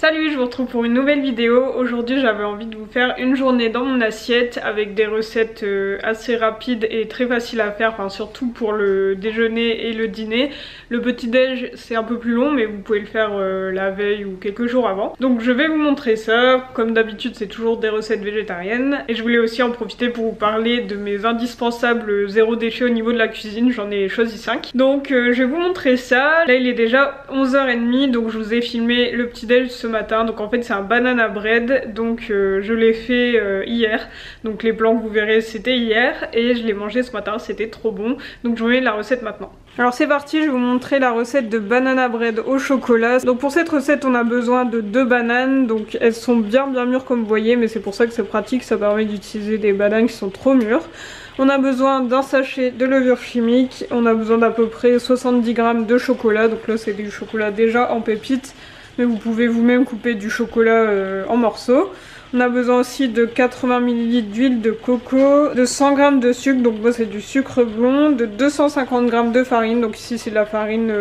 Salut, je vous retrouve pour une nouvelle vidéo. Aujourd'hui j'avais envie de vous faire une journée dans mon assiette avec des recettes assez rapides et très faciles à faire, enfin surtout pour le déjeuner et le dîner. Le petit déj c'est un peu plus long mais vous pouvez le faire la veille ou quelques jours avant. Donc je vais vous montrer ça, comme d'habitude c'est toujours des recettes végétariennes. Et je voulais aussi en profiter pour vous parler de mes indispensables zéro déchet au niveau de la cuisine, j'en ai choisi 5. Donc je vais vous montrer ça. Là il est déjà 11h30 donc je vous ai filmé le petit déj ce matin. Donc en fait c'est un banana bread, donc je l'ai fait hier, donc les plans que vous verrez c'était hier et je l'ai mangé ce matin, c'était trop bon, donc je vous mets la recette maintenant. Alors c'est parti, je vais vous montrer la recette de banana bread au chocolat. Donc pour cette recette on a besoin de 2 bananes, donc elles sont bien mûres comme vous voyez, mais c'est pour ça que c'est pratique, ça permet d'utiliser des bananes qui sont trop mûres. On a besoin d'un sachet de levure chimique, on a besoin d'à peu près 70 g de chocolat, donc là c'est du chocolat déjà en pépites, mais vous pouvez vous-même couper du chocolat en morceaux. On a besoin aussi de 80 ml d'huile de coco, de 100 g de sucre, donc moi c'est du sucre blond, de 250 g de farine, donc ici c'est de la farine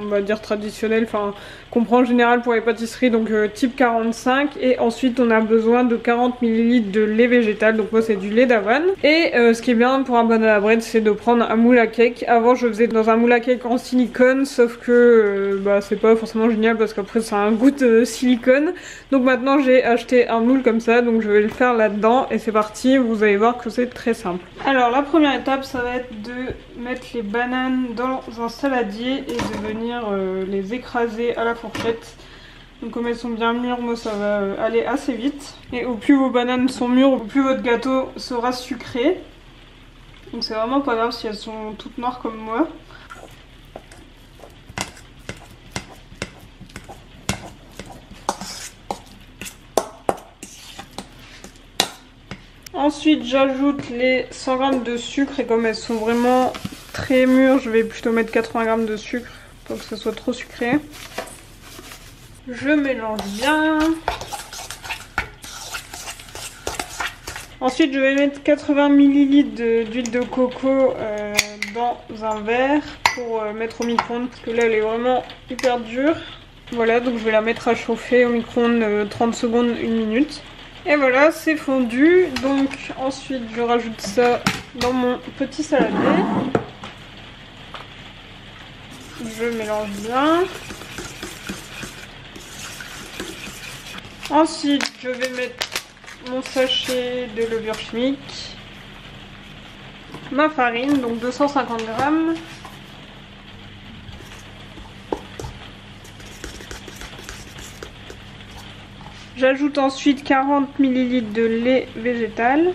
on va dire traditionnelle, enfin qu'on prend en général pour les pâtisseries, donc type 45. Et ensuite on a besoin de 40 ml de lait végétal, donc moi c'est du lait d'avoine. Et ce qui est bien pour un banana bread c'est de prendre un moule à cake. Avant je faisais dans un moule à cake en silicone, sauf que c'est pas forcément génial parce qu'après ça a un goût de silicone. Donc maintenant j'ai acheté un moule comme ça, donc je vais le faire là-dedans et c'est parti, vous allez voir que c'est très simple. Alors la première étape ça va être de mettre les bananes dans un saladier et de venir les écraser à la fourchette. Donc comme elles sont bien mûres, moi ça va aller assez vite. Et au plus vos bananes sont mûres, au plus votre gâteau sera sucré. Donc c'est vraiment pas grave si elles sont toutes noires comme moi. Ensuite j'ajoute les 100 g de sucre et comme elles sont vraiment très mûres, je vais plutôt mettre 80 g de sucre pour que ça soit trop sucré. Je mélange bien. Ensuite je vais mettre 80 ml d'huile de coco dans un verre pour mettre au micro-ondes parce que là elle est vraiment hyper dure. Voilà, donc je vais la mettre à chauffer au micro-ondes 30 secondes, 1 minute. Et voilà, c'est fondu. Donc ensuite je rajoute ça dans mon petit saladier. Je mélange bien. Ensuite je vais mettre mon sachet de levure chimique, ma farine, donc 250 g. J'ajoute ensuite 40 ml de lait végétal.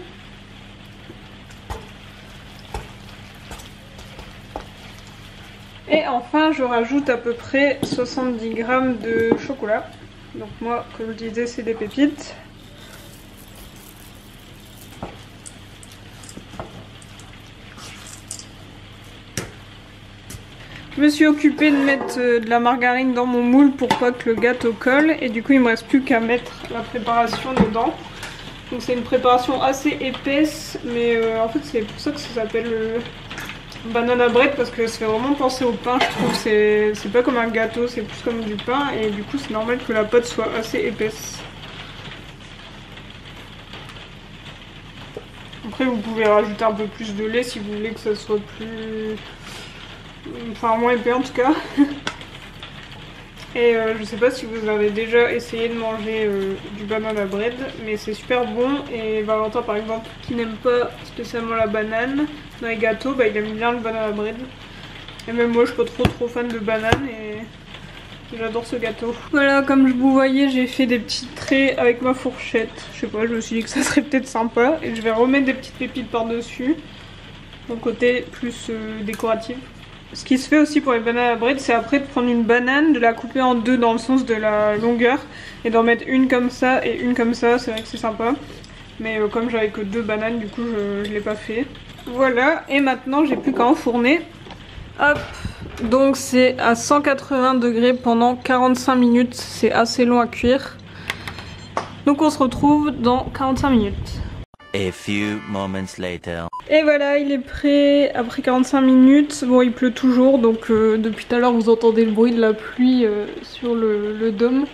Et enfin je rajoute à peu près 70 g de chocolat. Donc moi comme je disais c'est des pépites. Je me suis occupée de mettre de la margarine dans mon moule pour pas que le gâteau colle et du coup il me reste plus qu'à mettre la préparation dedans. Donc c'est une préparation assez épaisse mais en fait c'est pour ça que ça s'appelle banana bread parce que ça fait vraiment penser au pain, je trouve. C'est pas comme un gâteau, c'est plus comme du pain et du coup c'est normal que la pâte soit assez épaisse. Après vous pouvez rajouter un peu plus de lait si vous voulez que ça soit plus... enfin moins épais en tout cas. Et je sais pas si vous avez déjà essayé de manger du banana bread, mais c'est super bon. Et Valentin par exemple qui n'aime pas spécialement la banane dans les gâteaux, il aime bien le banana bread. Et même moi je suis pas trop fan de banane et j'adore ce gâteau. Voilà, comme je vous voyais j'ai fait des petits traits avec ma fourchette. Je sais pas, je me suis dit que ça serait peut-être sympa. Et je vais remettre des petites pépites par dessus. Mon côté plus décoratif. Ce qui se fait aussi pour les banana bread, c'est après de prendre une banane, de la couper en deux dans le sens de la longueur et d'en mettre une comme ça et une comme ça. C'est vrai que c'est sympa. Mais comme j'avais que 2 bananes, du coup je l'ai pas fait. Voilà, et maintenant j'ai plus qu'à enfourner. Hop, donc c'est à 180 degrés pendant 45 minutes. C'est assez long à cuire. Donc on se retrouve dans 45 minutes. A few moments later. Et voilà, il est prêt après 45 minutes. Bon, il pleut toujours, donc depuis tout à l'heure vous entendez le bruit de la pluie sur le dôme.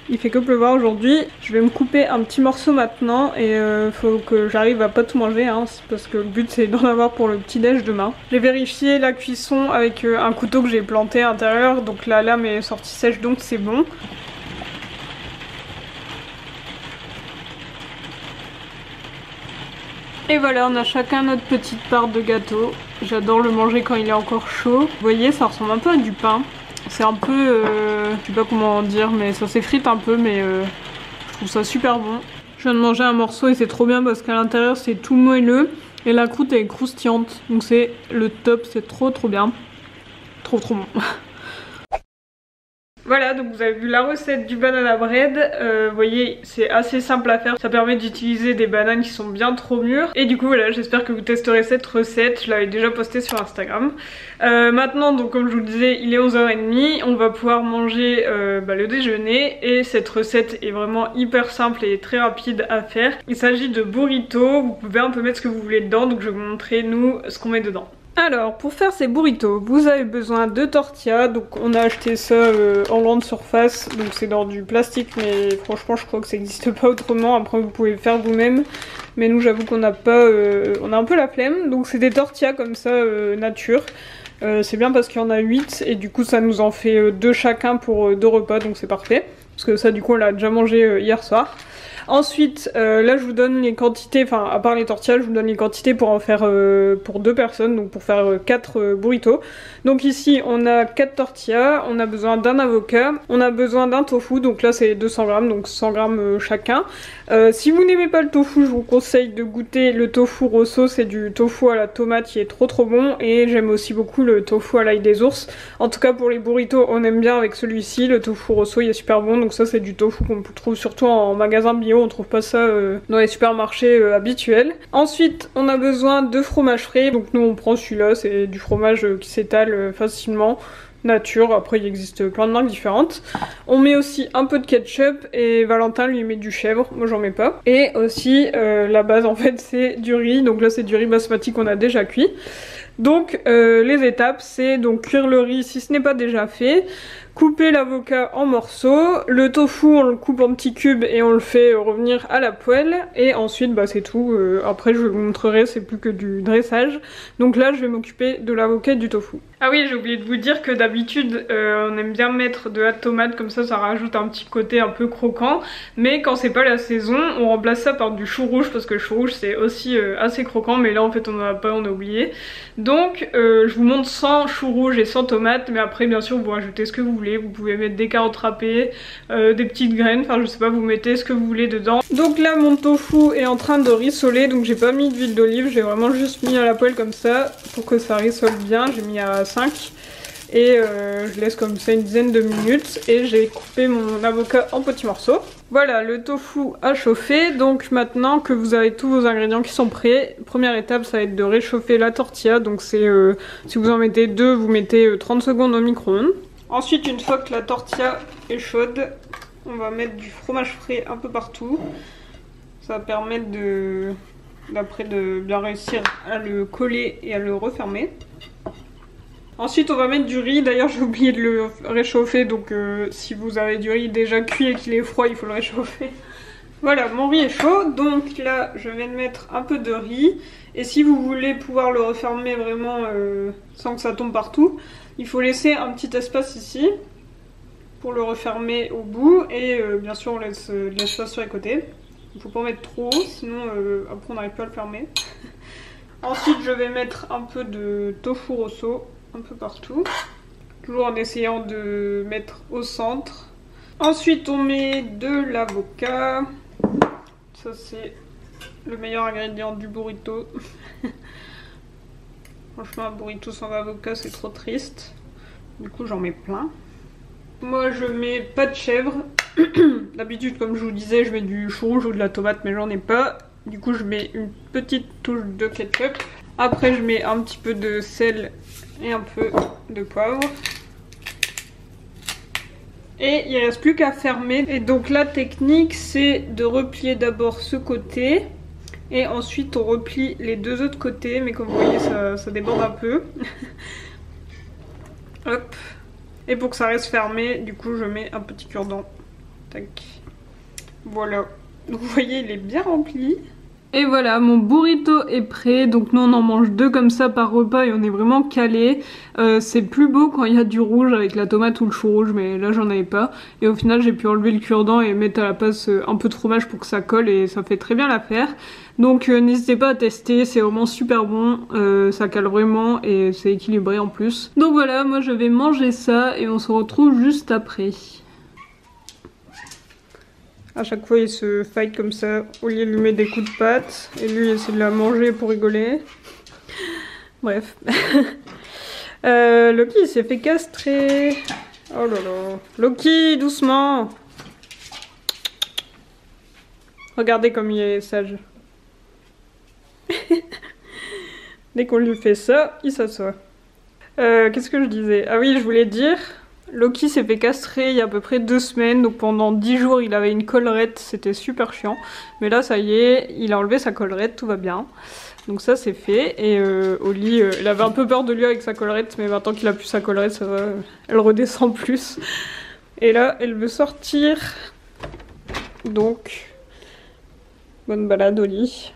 Il fait que pleuvoir aujourd'hui. Je vais me couper un petit morceau maintenant et faut que j'arrive à pas tout manger hein, parce que le but c'est d'en avoir pour le petit déj demain. J'ai vérifié la cuisson avec un couteau que j'ai planté à l'intérieur, donc la lame est sortie sèche donc c'est bon. Et voilà, on a chacun notre petite part de gâteau. J'adore le manger quand il est encore chaud. Vous voyez, ça ressemble un peu à du pain. C'est un peu, je sais pas comment dire, mais ça s'effrite un peu, mais je trouve ça super bon. Je viens de manger un morceau et c'est trop bien parce qu'à l'intérieur c'est tout moelleux et la croûte est croustillante. Donc c'est le top, c'est trop bien. Trop bon. Voilà, donc vous avez vu la recette du banana bread. Vous voyez, c'est assez simple à faire. Ça permet d'utiliser des bananes qui sont bien trop mûres. Et du coup, voilà, j'espère que vous testerez cette recette. Je l'avais déjà postée sur Instagram. Maintenant, donc comme je vous le disais, il est 11h30. On va pouvoir manger le déjeuner. Et cette recette est vraiment hyper simple et très rapide à faire. Il s'agit de burritos. Vous pouvez un peu mettre ce que vous voulez dedans. Donc je vais vous montrer, nous, ce qu'on met dedans. Alors, pour faire ces burritos, vous avez besoin de tortillas. Donc on a acheté ça en grande surface, donc c'est dans du plastique, mais franchement je crois que ça n'existe pas autrement. Après vous pouvez le faire vous-même, mais nous j'avoue qu'on n'a pas, on a un peu la flemme. Donc c'est des tortillas comme ça, nature. C'est bien parce qu'il y en a 8 et du coup ça nous en fait 2 chacun pour 2 repas, donc c'est parfait. Parce que ça du coup on l'a déjà mangé hier soir. Ensuite, là je vous donne les quantités, enfin à part les tortillas, je vous donne les quantités pour en faire pour 2 personnes, donc pour faire 4 burritos. Donc ici on a 4 tortillas, on a besoin d'un avocat, on a besoin d'un tofu, donc là c'est 200 grammes, donc 100 grammes chacun. Si vous n'aimez pas le tofu, je vous conseille de goûter le tofu rosso, c'est du tofu à la tomate qui est trop bon, et j'aime aussi beaucoup le tofu à l'ail des ours. En tout cas pour les burritos on aime bien avec celui-ci, le tofu rosso il est super bon, donc ça c'est du tofu qu'on trouve surtout en magasin bio, on trouve pas ça dans les supermarchés habituels. Ensuite on a besoin de fromage frais, donc nous on prend celui-là, c'est du fromage qui s'étale facilement. Nature, après il existe plein de marques différentes. On met aussi un peu de ketchup et Valentin lui met du chèvre, moi j'en mets pas. Et aussi la base en fait c'est du riz, donc là c'est du riz basmati qu'on a déjà cuit. Donc les étapes c'est donc cuire le riz si ce n'est pas déjà fait, couper l'avocat en morceaux, le tofu on le coupe en petits cubes et on le fait revenir à la poêle et ensuite bah c'est tout. Après je vous montrerai, c'est plus que du dressage. Donc là je vais m'occuper de l'avocat et du tofu. Ah oui, j'ai oublié de vous dire que d'habitude on aime bien mettre de la tomate, comme ça rajoute un petit côté un peu croquant, mais quand c'est pas la saison on remplace ça par du chou rouge parce que le chou rouge c'est aussi assez croquant, mais là en fait on en a pas, on a oublié. Donc je vous montre sans chou rouge et sans tomate, mais après bien sûr vous rajoutez ce que vous voulez, vous pouvez mettre des carottes râpées, des petites graines, enfin je sais pas, vous mettez ce que vous voulez dedans. Donc là mon tofu est en train de rissoler, donc j'ai pas mis d'huile d'olive, j'ai vraiment juste mis à la poêle comme ça pour que ça rissole bien, j'ai mis à 5 et je laisse comme ça une dizaine de minutes et j'ai coupé mon avocat en petits morceaux. Voilà, le tofu a chauffé, donc maintenant que vous avez tous vos ingrédients qui sont prêts, première étape ça va être de réchauffer la tortilla, donc c'est si vous en mettez 2, vous mettez 30 secondes au micro-ondes. Ensuite, une fois que la tortilla est chaude, on va mettre du fromage frais un peu partout. Ça va permettre d'après de bien réussir à le coller et à le refermer. Ensuite on va mettre du riz, d'ailleurs j'ai oublié de le réchauffer, donc si vous avez du riz déjà cuit et qu'il est froid il faut le réchauffer. Voilà, mon riz est chaud, donc là je vais mettre un peu de riz. Et si vous voulez pouvoir le refermer vraiment sans que ça tombe partout, il faut laisser un petit espace ici pour le refermer au bout. Et bien sûr on laisse de l'espace sur les côtés. Il ne faut pas mettre trop, sinon après on n'arrive pas à le fermer. Ensuite je vais mettre un peu de tofu rosso un peu partout, toujours en essayant de mettre au centre. Ensuite on met de l'avocat, ça c'est le meilleur ingrédient du burrito. Franchement un burrito sans avocat c'est trop triste, du coup j'en mets plein. Moi je mets pas de chèvre, d'habitude comme je vous disais je mets du chou rouge ou de la tomate mais j'en ai pas, du coup je mets une petite touche de ketchup. Après je mets un petit peu de sel et un peu de poivre. Et il ne reste plus qu'à fermer. Et donc la technique c'est de replier d'abord ce côté et ensuite on replie les 2 autres côtés, mais comme vous voyez ça déborde un peu. Hop. Et pour que ça reste fermé, du coup je mets un petit cure-dent Tac. Voilà. Donc vous voyez, il est bien rempli. Et voilà, mon burrito est prêt. Donc nous on en mange 2 comme ça par repas et on est vraiment calé. C'est plus beau quand il y a du rouge avec la tomate ou le chou rouge, mais là j'en avais pas. Et au final j'ai pu enlever le cure-dent et mettre à la place un peu de fromage pour que ça colle et ça fait très bien l'affaire. Donc n'hésitez pas à tester, c'est vraiment super bon, ça cale vraiment et c'est équilibré en plus. Donc voilà, moi je vais manger ça et on se retrouve juste après. À chaque fois il se fight comme ça, Oli lui met des coups de patte et lui il essaie de la manger pour rigoler. Bref. Loki il s'est fait castrer. Oh là là. Loki, doucement. Regardez comme il est sage. Dès qu'on lui fait ça, il s'assoit. Qu'est-ce que je disais? Ah oui, je voulais dire... Loki s'est fait castrer il y a à peu près 2 semaines, donc pendant 10 jours il avait une collerette, c'était super chiant. Mais là ça y est, il a enlevé sa collerette, tout va bien. Donc ça c'est fait, et Oli, il avait un peu peur de lui avec sa collerette, mais maintenant qu'il a plus sa collerette, ça va, elle redescend plus. Et là, elle veut sortir. Donc, bonne balade Oli.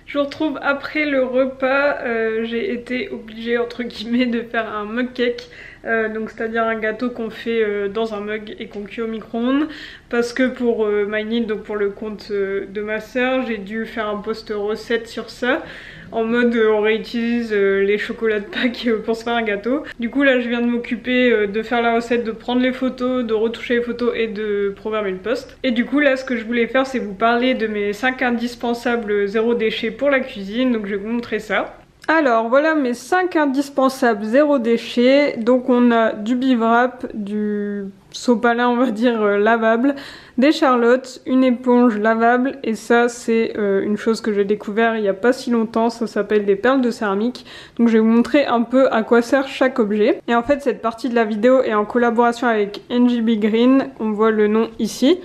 Je vous retrouve après le repas, j'ai été obligée entre guillemets de faire un mug cake, donc c'est-à-dire un gâteau qu'on fait dans un mug et qu'on cuit au micro-ondes, parce que pour MyNeed, donc pour le compte de ma soeur, j'ai dû faire un post recette sur ça, en mode on réutilise les chocolats de Pâques pour se faire un gâteau. Du coup là je viens de m'occuper de faire la recette, de prendre les photos, de retoucher les photos et de programmer le post. Et du coup là ce que je voulais faire c'est vous parler de mes 5 indispensables zéro déchet pour la cuisine, donc je vais vous montrer ça. Alors voilà mes 5 indispensables zéro déchet. Donc on a du bivrap, du sopalin on va dire lavable, des charlottes, une éponge lavable, et ça c'est une chose que j'ai découvert il n'y a pas si longtemps, ça s'appelle des perles de céramique. Donc je vais vous montrer un peu à quoi sert chaque objet. Et en fait cette partie de la vidéo est en collaboration avec NGB Green, on voit le nom ici.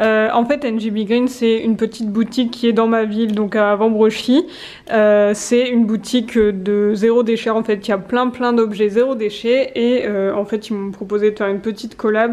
En fait NGB Green c'est une petite boutique qui est dans ma ville, donc à Vambrochy. C'est une boutique de zéro déchet, en fait il y a plein d'objets zéro déchet, et en fait ils m'ont proposé de faire une petite collab.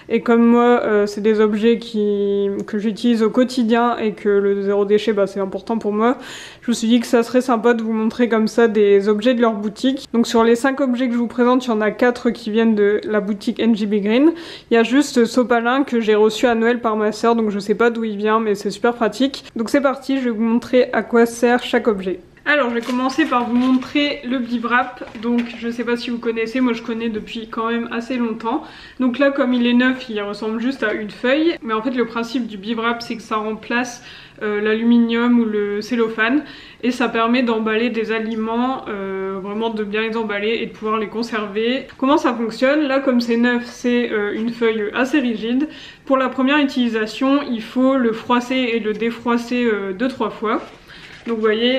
Et comme moi c'est des objets que j'utilise au quotidien et que le zéro déchet c'est important pour moi, je me suis dit que ça serait sympa de vous montrer comme ça des objets de leur boutique. Donc sur les 5 objets que je vous présente, il y en a 4 qui viennent de la boutique NGB Green. Il y a juste ce sopalin que j'ai reçu à Noël par ma soeur, donc je sais pas d'où il vient mais c'est super pratique. Donc c'est parti, je vais vous montrer à quoi sert chaque objet. Alors je vais commencer par vous montrer le bivrap. Donc je sais pas si vous connaissez, moi je connais depuis quand même assez longtemps. Donc là comme il est neuf, il ressemble juste à une feuille. Mais en fait le principe du bivrap c'est que ça remplace l'aluminium ou le cellophane. Et ça permet d'emballer des aliments, vraiment de bien les emballer et de pouvoir les conserver. Comment ça fonctionne? Là comme c'est neuf, c'est une feuille assez rigide. Pour la première utilisation, il faut le froisser et le défroisser 2-3 fois. Donc vous voyez,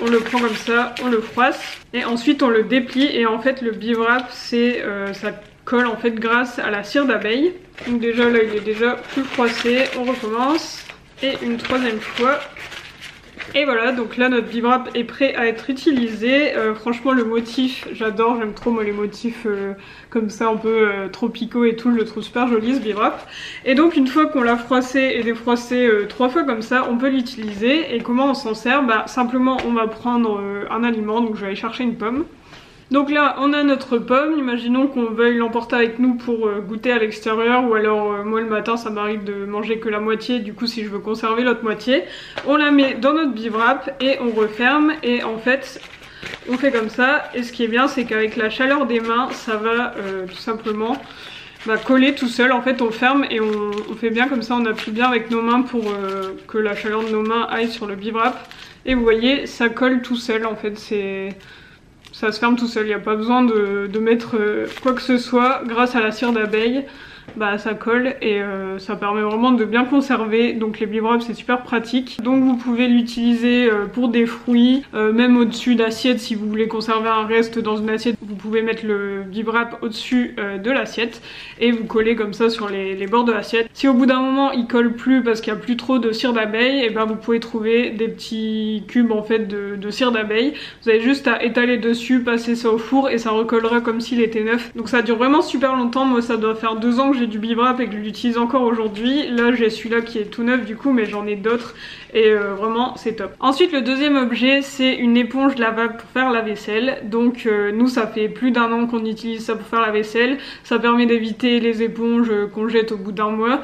on le prend comme ça, on le froisse et ensuite on le déplie, et en fait le bivrap ça colle en fait grâce à la cire d'abeille. Donc déjà là il est déjà plus froissé, on recommence et une 3e fois. Et voilà, donc là notre bivrap est prêt à être utilisé. Franchement le motif, j'adore, j'aime trop moi les motifs comme ça un peu tropicaux et tout, je le trouve super joli ce bivrap. Et donc une fois qu'on l'a froissé et défroissé 3 fois comme ça, on peut l'utiliser. Et comment on s'en sert? Simplement on va prendre un aliment, donc je vais aller chercher une pomme. Donc là on a notre pomme, imaginons qu'on veuille l'emporter avec nous pour goûter à l'extérieur, ou alors moi le matin ça m'arrive de manger que la moitié, du coup si je veux conserver l'autre moitié, on la met dans notre bivrap et on referme, et en fait on fait comme ça. Et ce qui est bien c'est qu'avec la chaleur des mains ça va tout simplement coller tout seul. En fait on ferme et on fait bien comme ça, on appuie bien avec nos mains pour que la chaleur de nos mains aille sur le bivrap, et vous voyez ça colle tout seul en fait, ça se ferme tout seul, il n'y a pas besoin de mettre quoi que ce soit. Grâce à la cire d'abeille, ça colle et ça permet vraiment de bien conserver. Donc les bivraps c'est super pratique. Donc vous pouvez l'utiliser pour des fruits, même au-dessus d'assiettes si vous voulez conserver un reste dans une assiette. Vous pouvez mettre le bivrap au-dessus de l'assiette et vous collez comme ça sur les bords de l'assiette. Si au bout d'un moment il colle plus parce qu'il n'y a plus trop de cire d'abeille, et vous pouvez trouver des petits cubes en fait de cire d'abeille. Vous avez juste à étaler dessus, passer ça au four et ça recollera comme s'il était neuf. Donc ça dure vraiment super longtemps. Moi ça doit faire 2 ans que j'ai j'ai du Bivrap et que je l'utilise encore aujourd'hui. Là j'ai celui-là qui est tout neuf du coup, mais j'en ai d'autres et vraiment c'est top. Ensuite le deuxième objet c'est une éponge lavable pour faire la vaisselle. Donc nous ça fait plus d'1 an qu'on utilise ça pour faire la vaisselle. Ça permet d'éviter les éponges qu'on jette au bout d'un mois.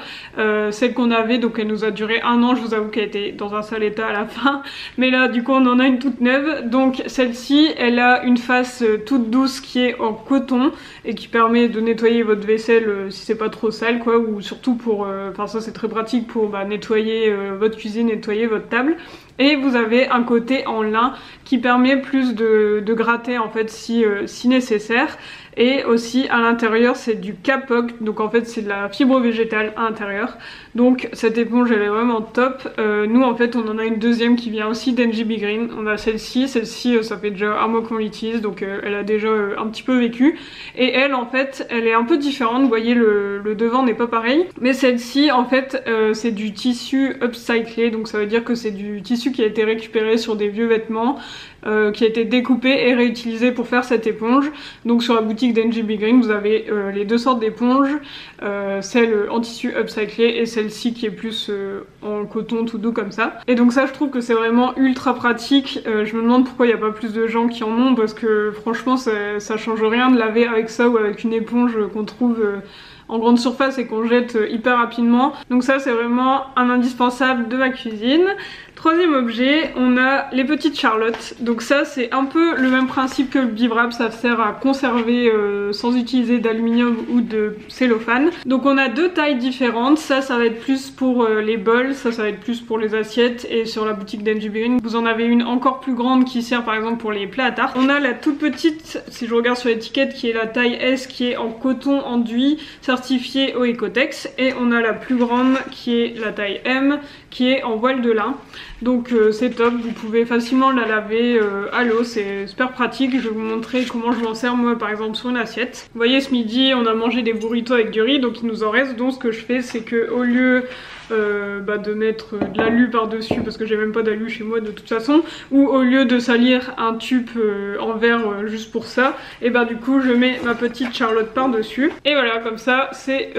Celle qu'on avait, donc elle nous a duré 1 an, je vous avoue qu'elle était dans un sale état à la fin. Mais là du coup on en a une toute neuve. Donc celle-ci elle a une face toute douce qui est en coton et qui permet de nettoyer votre vaisselle si c'est pas trop sale quoi, ou surtout pour, enfin ça c'est très pratique pour nettoyer votre cuisine, nettoyer votre table. Et vous avez un côté en lin qui permet plus de gratter en fait si nécessaire. Et aussi à l'intérieur c'est du kapok, donc en fait c'est de la fibre végétale à l'intérieur. Donc cette éponge elle est vraiment top. Nous en fait on en a une deuxième qui vient aussi d'NGB Green. On a celle-ci ça fait déjà 1 mois qu'on l'utilise, donc elle a déjà un petit peu vécu. Et elle en fait elle est un peu différente, vous voyez le devant n'est pas pareil. Mais celle-ci en fait c'est du tissu upcyclé, donc ça veut dire que c'est du tissu qui a été récupéré sur des vieux vêtements, qui a été découpé et réutilisé pour faire cette éponge. Donc sur la boutique d'NGB Green vous avez les 2 sortes d'éponges, celle en tissu upcyclé et celle-ci qui est plus en coton tout doux comme ça. Et donc ça je trouve que c'est vraiment ultra pratique. Je me demande pourquoi il n'y a pas plus de gens qui en ont, parce que franchement ça change rien de laver avec ça ou avec une éponge qu'on trouve en grande surface et qu'on jette hyper rapidement. Donc ça c'est vraiment un indispensable de ma cuisine. Troisième objet, on a les petites charlottes. Donc ça c'est un peu le même principe que le Bivrap, ça sert à conserver sans utiliser d'aluminium ou de cellophane. Donc on a 2 tailles différentes, ça va être plus pour les bols, ça va être plus pour les assiettes, et sur la boutique d'NGB Green vous en avez une encore plus grande qui sert par exemple pour les plats à tarte. On a la toute petite, si je regarde sur l'étiquette, qui est la taille S, qui est en coton enduit, certifié au Ecotex, et on a la plus grande qui est la taille M, qui est en voile de lin. Donc c'est top, vous pouvez facilement la laver à l'eau, c'est super pratique. Je vais vous montrer comment je m'en sers moi par exemple sur une assiette. Vous voyez ce midi on a mangé des burritos avec du riz, donc il nous en reste. Donc ce que je fais c'est que au lieu de mettre de l'alu par dessus, parce que j'ai même pas d'alu chez moi de toute façon, ou au lieu de salir un tube en verre juste pour ça, et du coup je mets ma petite charlotte par dessus, et voilà, comme ça c'est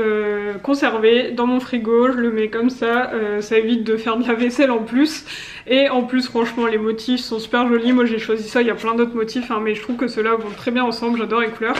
conservé dans mon frigo. Je le mets comme ça évite de faire de la vaisselle en plus. Et en plus franchement les motifs sont super jolis, moi j'ai choisi ça, il y a plein d'autres motifs mais je trouve que ceux-là vont très bien ensemble, j'adore les couleurs.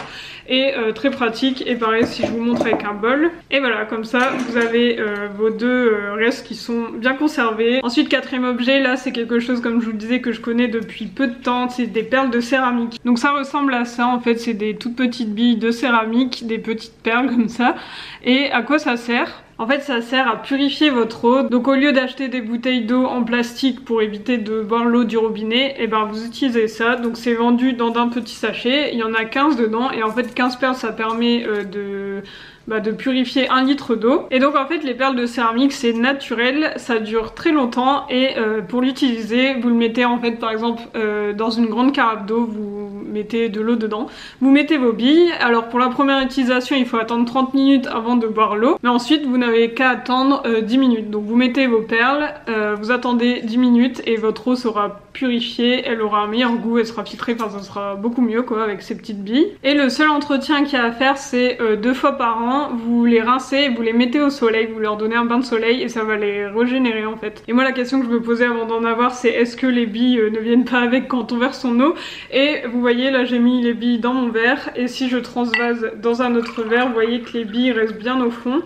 Et très pratique, et pareil si je vous montre avec un bol. Et voilà, comme ça vous avez vos 2 restes qui sont bien conservés. Ensuite quatrième objet, là c'est quelque chose comme je vous le disais que je connais depuis peu de temps, c'est des perles de céramique. Donc ça ressemble à ça en fait, c'est des toutes petites billes de céramique, des petites perles comme ça. Et à quoi ça sert ? En fait ça sert à purifier votre eau. Donc au lieu d'acheter des bouteilles d'eau en plastique pour éviter de boire l'eau du robinet, et vous utilisez ça. Donc c'est vendu dans un petit sachet, il y en a 15 dedans, et en fait 15 perles ça permet de purifier 1 litre d'eau. Et donc en fait les perles de céramique c'est naturel, ça dure très longtemps, et pour l'utiliser vous le mettez en fait par exemple dans une grande carafe d'eau, vous mettez de l'eau dedans, vous mettez vos billes. Alors pour la première utilisation il faut attendre 30 minutes avant de boire l'eau, mais ensuite vous n'avez qu'à attendre 10 minutes. Donc vous mettez vos perles, vous attendez 10 minutes et votre eau sera purifiée, elle aura un meilleur goût, elle sera filtrée, enfin ça sera beaucoup mieux quoi avec ces petites billes. Et le seul entretien qu'il y a à faire c'est 2 fois par an, vous les rincez, vous les mettez au soleil, vous leur donnez un bain de soleil et ça va les régénérer en fait. Et moi la question que je me posais avant d'en avoir c'est est-ce que les billes ne viennent pas avec quand on verse son eau. Et vous voyez là j'ai mis les billes dans mon verre, et si je transvase dans un autre verre vous voyez que les billes restent bien au fond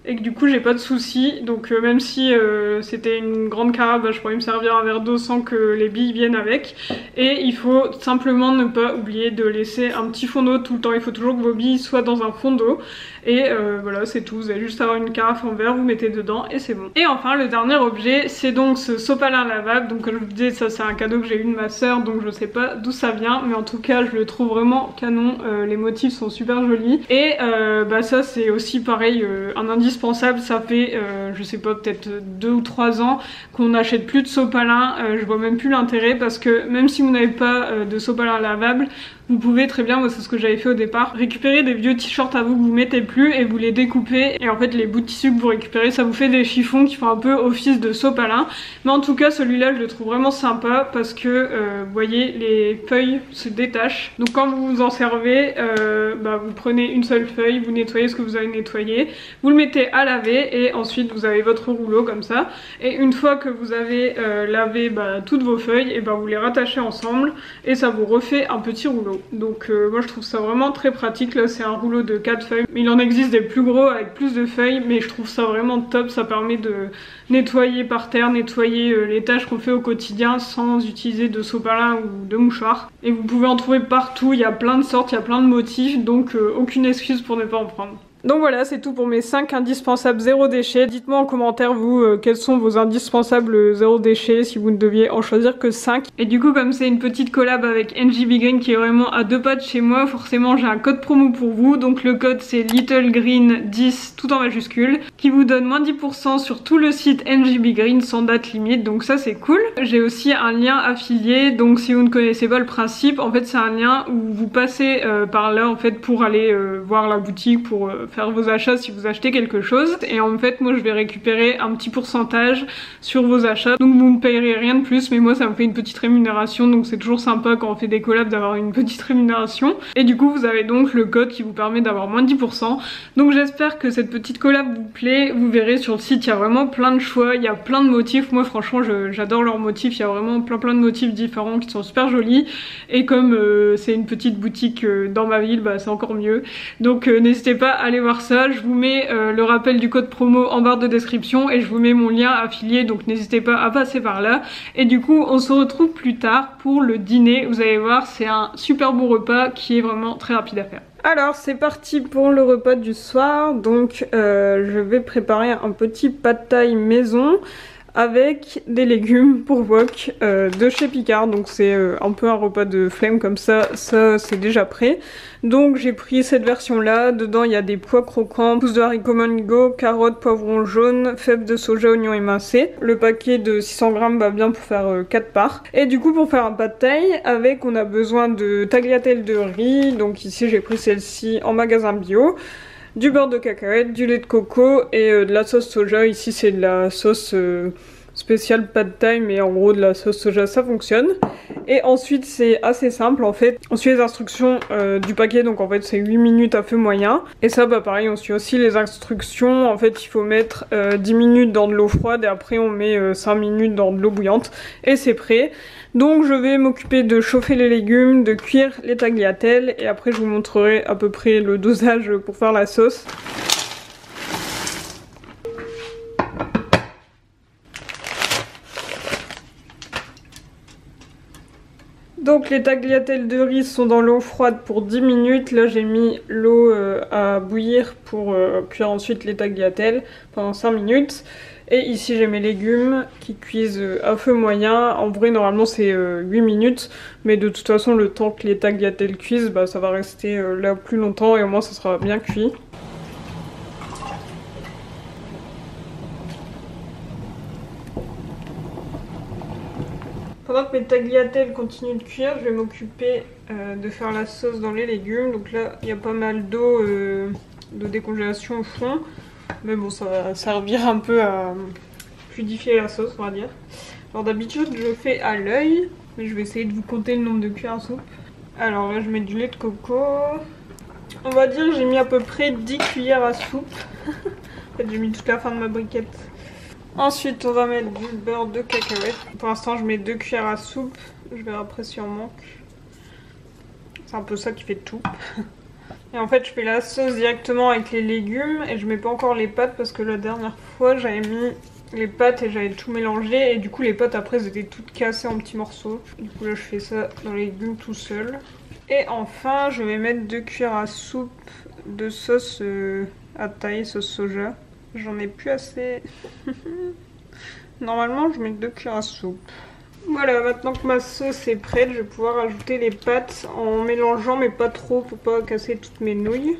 et que du coup j'ai pas de soucis. Donc même si c'était une grande carafe, je pourrais me servir un verre d'eau sans que les billes viennent avec. Et il faut simplement ne pas oublier de laisser un petit fond d'eau tout le temps, il faut toujours que vos billes soient dans un fond d'eau. Et voilà c'est tout, vous allez juste avoir une carafe en verre, vous mettez dedans et c'est bon. Et enfin le dernier objet c'est donc ce sopalin lavable. Donc comme je vous disais ça c'est un cadeau que j'ai eu de ma soeur, donc je sais pas d'où ça vient, mais en tout cas je le trouve vraiment canon, les motifs sont super jolis. Et ça c'est aussi pareil un indispensable, ça fait je sais pas peut-être 2 ou 3 ans qu'on n'achète plus de sopalin, je vois même plus l'intérêt, parce que même si vous n'avez pas de sopalin lavable, vous pouvez très bien, moi c'est ce que j'avais fait au départ, récupérer des vieux t-shirts à vous que vous mettez plus et vous les découpez, et en fait les bouts de tissu que vous récupérez, ça vous fait des chiffons qui font un peu office de sopalin. Mais en tout cas celui-là je le trouve vraiment sympa parce que vous voyez les feuilles se détachent, donc quand vous vous en servez, vous prenez une seule feuille, vous nettoyez ce que vous avez nettoyé, vous le mettez à laver et ensuite vous avez votre rouleau comme ça, et une fois que vous avez lavé toutes vos feuilles, et vous les rattachez ensemble et ça vous refait un petit rouleau. Donc moi je trouve ça vraiment très pratique. Là c'est un rouleau de 4 feuilles, mais il en existe des plus gros avec plus de feuilles, mais je trouve ça vraiment top. Ça permet de nettoyer par terre, nettoyer les tâches qu'on fait au quotidien sans utiliser de sopalin ou de mouchoir, et vous pouvez en trouver partout, il y a plein de sortes, il y a plein de motifs, donc aucune excuse pour ne pas en prendre. Donc voilà, c'est tout pour mes 5 indispensables zéro déchet. Dites-moi en commentaire vous quels sont vos indispensables zéro déchet si vous ne deviez en choisir que 5. Et du coup comme c'est une petite collab avec NGB Green qui est vraiment à 2 pas de chez moi, forcément j'ai un code promo pour vous. Donc le code c'est LittleGreen10 tout en majuscule, qui vous donne moins 10% sur tout le site NGB Green sans date limite, donc ça c'est cool. J'ai aussi un lien affilié, donc si vous ne connaissez pas le principe, en fait c'est un lien où vous passez par là en fait pour aller voir la boutique, pour faire vos achats si vous achetez quelque chose, et en fait moi je vais récupérer un petit pourcentage sur vos achats, donc vous ne payerez rien de plus, mais moi ça me fait une petite rémunération, donc c'est toujours sympa quand on fait des collabs d'avoir une petite rémunération. Et du coup vous avez donc le code qui vous permet d'avoir moins de 10%. Donc j'espère que cette petite collab vous plaît. Vous verrez sur le site il y a vraiment plein de choix, il y a plein de motifs. Moi franchement j'adore leurs motifs, il y a vraiment plein de motifs différents qui sont super jolis, et comme c'est une petite boutique dans ma ville, c'est encore mieux. Donc n'hésitez pas à aller voir ça. Je vous mets le rappel du code promo en barre de description, et je vous mets mon lien affilié, donc n'hésitez pas à passer par là. Et du coup on se retrouve plus tard pour le dîner. Vous allez voir, c'est un super bon repas qui est vraiment très rapide à faire. Alors c'est parti pour le repas du soir. Donc je vais préparer un petit pad thai maison avec des légumes pour wok de chez Picard. Donc c'est un peu un repas de flemme comme ça c'est déjà prêt. Donc j'ai pris cette version là, dedans il y a des pois croquants, pousses de haricots mango, carottes, poivrons jaunes, fèves de soja, oignons émincés. Le paquet de 600 grammes va bien pour faire 4 parts. Et du coup pour faire un pad thai avec, on a besoin de tagliatelle de riz, donc ici j'ai pris celle-ci en magasin bio, du beurre de cacahuète, du lait de coco et de la sauce soja. Ici c'est de la sauce spéciale pad thai, mais en gros de la sauce soja ça fonctionne. Et ensuite c'est assez simple en fait, on suit les instructions du paquet, donc en fait c'est 8 minutes à feu moyen. Et ça pareil, on suit aussi les instructions, en fait il faut mettre 10 minutes dans de l'eau froide et après on met 5 minutes dans de l'eau bouillante et c'est prêt. Donc je vais m'occuper de chauffer les légumes, de cuire les tagliatelles, et après je vous montrerai à peu près le dosage pour faire la sauce. Donc les tagliatelles de riz sont dans l'eau froide pour 10 minutes. Là j'ai mis l'eau à bouillir pour cuire ensuite les tagliatelles pendant 5 minutes. Et ici j'ai mes légumes qui cuisent à feu moyen. En vrai normalement c'est 8 minutes, mais de toute façon le temps que les tagliatelles cuisent, ça va rester là plus longtemps et au moins ça sera bien cuit. Pendant que mes tagliatelles continuent de cuire, je vais m'occuper de faire la sauce dans les légumes. Donc là il y a pas mal d'eau de décongélation au fond, mais bon ça va servir un peu à fluidifier la sauce on va dire. Alors d'habitude je fais à l'œil, mais je vais essayer de vous compter le nombre de cuillères à soupe. Alors là je mets du lait de coco. On va dire que j'ai mis à peu près 10 cuillères à soupe. En fait j'ai mis toute la fin de ma briquette. Ensuite on va mettre du beurre de cacahuète. Pour l'instant je mets 2 cuillères à soupe, je verrai après si on manque. C'est un peu ça qui fait tout. Et en fait je fais la sauce directement avec les légumes et je mets pas encore les pâtes parce que la dernière fois j'avais mis les pâtes et j'avais tout mélangé et du coup les pâtes après elles étaient toutes cassées en petits morceaux. Du coup là je fais ça dans les légumes tout seul. Et enfin je vais mettre 2 cuillères à soupe de sauce à thaï, sauce soja. J'en ai plus assez. Normalement je mets 2 cuillères à soupe. Voilà, maintenant que ma sauce est prête, je vais pouvoir ajouter les pâtes en mélangeant, mais pas trop pour pas casser toutes mes nouilles.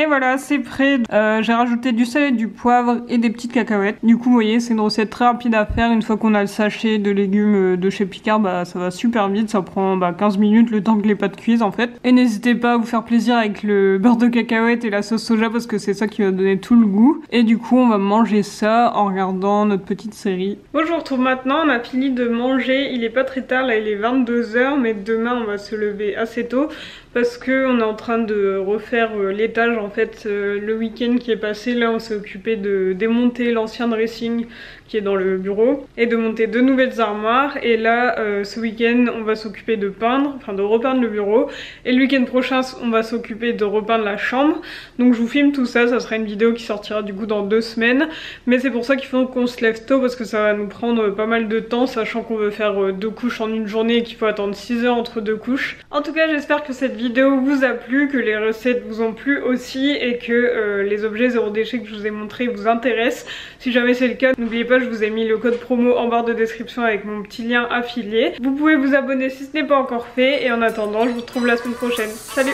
Et voilà, c'est prêt. J'ai rajouté du sel et du poivre et des petites cacahuètes. Du coup, vous voyez, c'est une recette très rapide à faire. Une fois qu'on a le sachet de légumes de chez Picard, bah ça va super vite. Ça prend 15 minutes le temps que les pâtes cuisent en fait. Et n'hésitez pas à vous faire plaisir avec le beurre de cacahuète et la sauce soja parce que c'est ça qui va donner tout le goût. Et du coup, on va manger ça en regardant notre petite série. Bon, je vous retrouve maintenant. On a fini de manger. Il est pas très tard, là il est 22 h, mais demain on va se lever assez tôt parce que on est en train de refaire l'étage en fait. Le week-end qui est passé, là on s'est occupé de démonter l'ancien dressing qui est dans le bureau et de monter 2 nouvelles armoires. Et là ce week-end on va s'occuper de peindre, enfin de repeindre le bureau, et le week-end prochain on va s'occuper de repeindre la chambre. Donc je vous filme tout ça, ça sera une vidéo qui sortira du coup dans 2 semaines, mais c'est pour ça qu'il faut qu'on se lève tôt parce que ça va nous prendre pas mal de temps, sachant qu'on veut faire 2 couches en une journée et qu'il faut attendre 6 heures entre 2 couches. En tout cas, j'espère que cette vidéo vous a plu, que les recettes vous ont plu aussi et que les objets zéro déchet que je vous ai montrés vous intéressent. Si jamais c'est le cas, n'oubliez pas, je vous ai mis le code promo en barre de description avec mon petit lien affilié. Vous pouvez vous abonner si ce n'est pas encore fait, et en attendant, je vous retrouve la semaine prochaine. Salut!